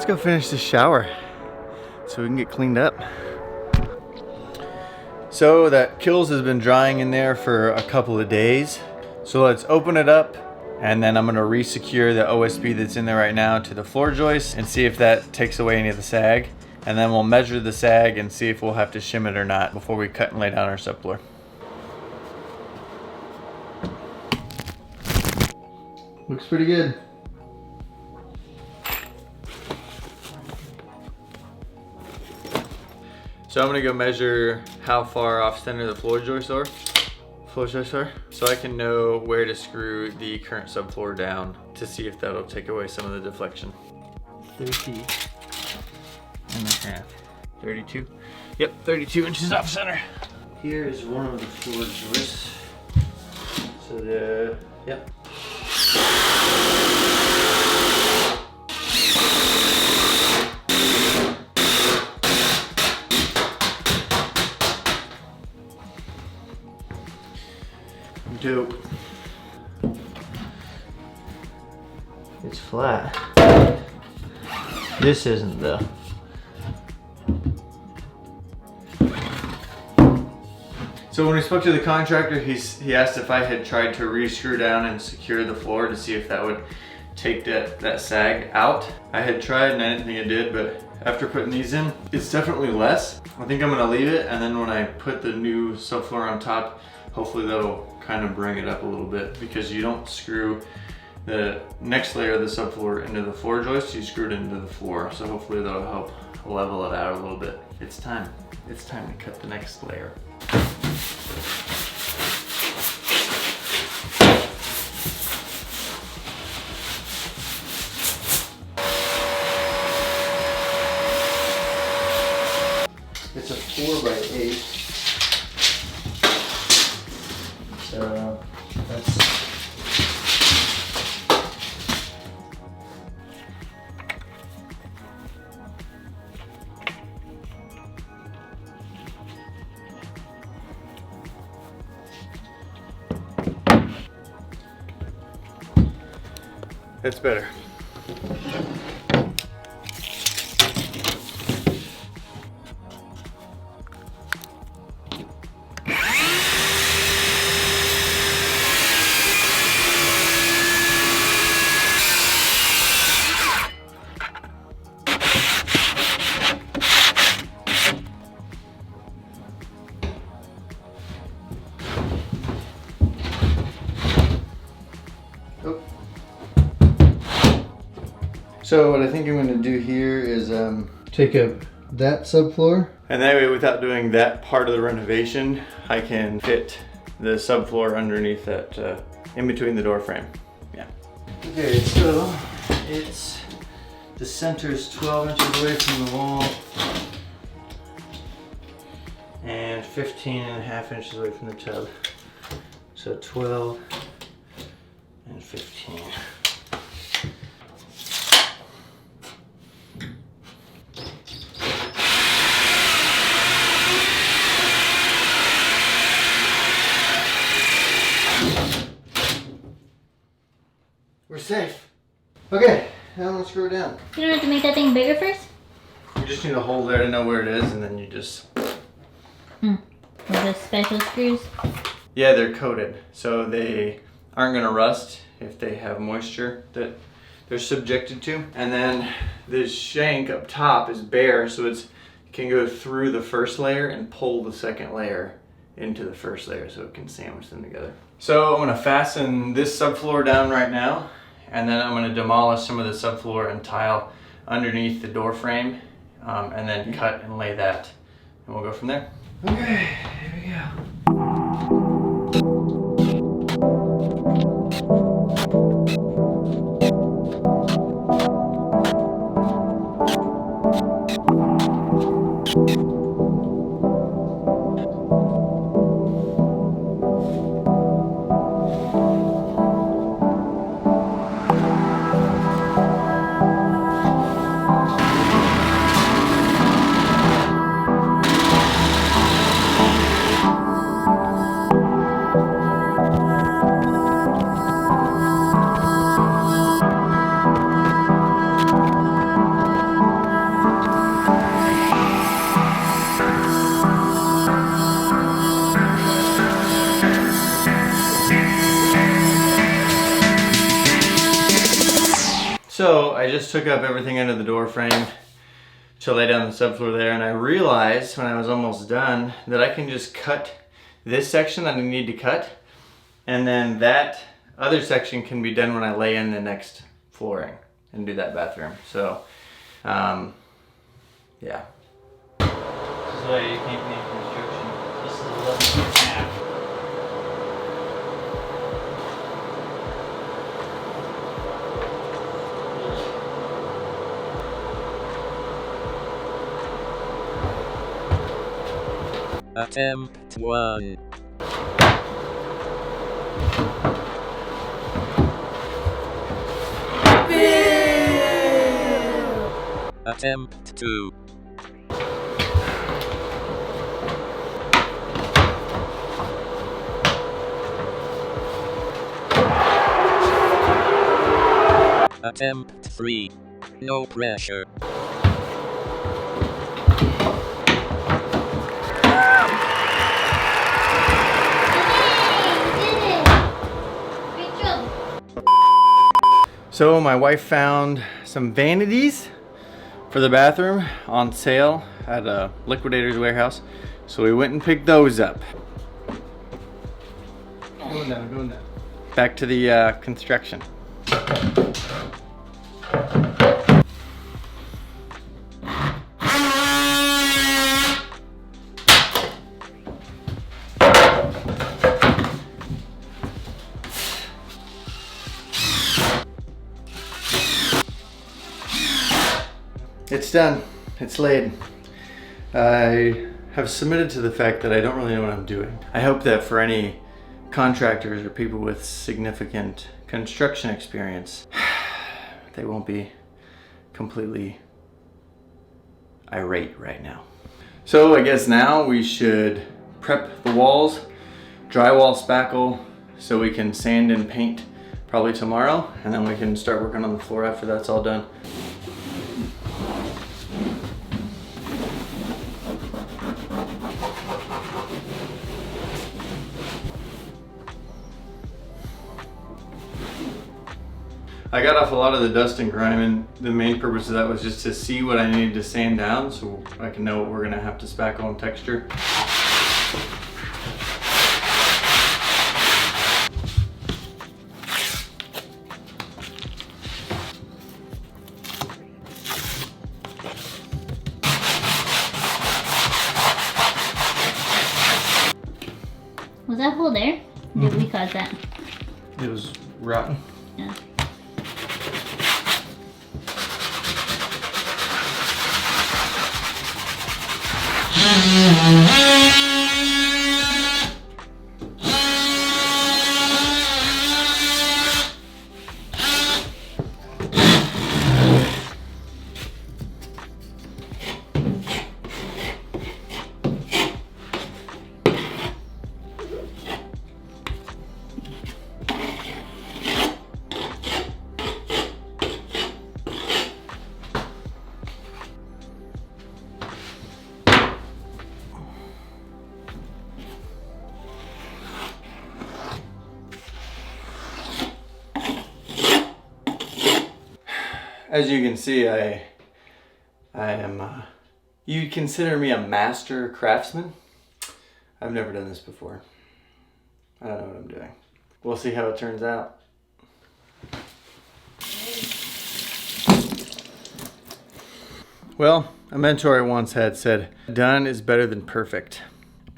go finish this shower so we can get cleaned up. So that Kills has been drying in there for a couple of days. So let's open it up, and then I'm gonna re-secure the OSB that's in there right now to the floor joist and see if that takes away any of the sag. And then we'll measure the sag and see if we'll have to shim it or not before we cut and lay down our subfloor. Looks pretty good. So I'm gonna go measure how far off center the floor joists are, so I can know where to screw the current subfloor down to see if that'll take away some of the deflection. 30 and a half. 32. Yep, 32 inches off center. Here is one of the floor joists. So yep. Dope. It's flat. This isn't though. So when we spoke to the contractor, he asked if I had tried to re-screw down and secure the floor to see if that would take that sag out. I had tried and I didn't think it did, but after putting these in, it's definitely less. I think I'm gonna leave it, and then when I put the new subfloor on top, hopefully that'll kind of bring it up a little bit, because you don't screw the next layer of the subfloor into the floor joist, you screw it into the floor. So hopefully that'll help level it out a little bit. It's time to cut the next layer. It's a 4x8. So that's better. So what I think I'm going to do here is take up that subfloor. And that way, without doing that part of the renovation, I can fit the subfloor underneath that, in between the door frame. Yeah. Okay, so the center is 12 inches away from the wall and 15.5 inches away from the tub. So 12 and 15. We're safe. Okay, now I'm gonna screw it down. You don't have to make that thing bigger first? You just need a hole there to know where it is, and then you just... With the special screws? Yeah, they're coated, so they aren't gonna rust if they have moisture that they're subjected to. And then this shank up top is bare, so it can go through the first layer and pull the second layer into the first layer so it can sandwich them together. So I'm gonna fasten this subfloor down right now, and then I'm gonna demolish some of the subfloor and tile underneath the door frame, and then cut and lay that, and we'll go from there. Okay, here we go. just took up everything under the door frame to lay down the subfloor there, and I realized when I was almost done that I can just cut this section that I need to cut, and then that other section can be done when I lay in the next flooring and do that bathroom. So, yeah. This is why you can't make construction. This is 11.5. Attempt 1. Attempt 2. Attempt 3. No pressure. So my wife found some vanities for the bathroom on sale at a liquidator's warehouse. So we went and picked those up. Going down, going down. Back to the construction. It's done. It's laid. I have submitted to the fact that I don't really know what I'm doing. I hope that for any contractors or people with significant construction experience, they won't be completely irate right now. So I guess now we should prep the walls, drywall spackle, so we can sand and paint probably tomorrow, and then we can start working on the floor after that's all done. I got off a lot of the dust and grime, and the main purpose of that was just to see what I needed to sand down so I can know what we're gonna have to spackle and texture. Was that hole there? Did we cause that? It was rotten. Yeah. As you can see, I am, you'd consider me a master craftsman. I've never done this before. I don't know what I'm doing. We'll see how it turns out. Well, a mentor I once had said, done is better than perfect.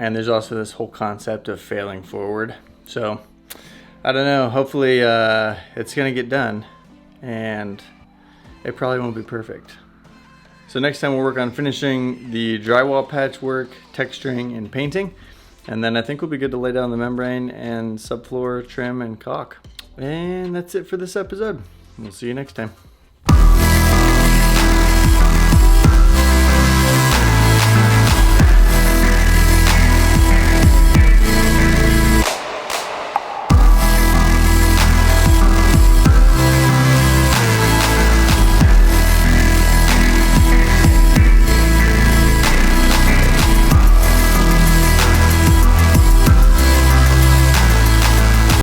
And there's also this whole concept of failing forward. So, I don't know, hopefully it's gonna get done, and it probably won't be perfect. So next time we'll work on finishing the drywall patchwork, texturing, and painting. And then I think we'll be good to lay down the membrane and subfloor trim and caulk. And that's it for this episode. We'll see you next time.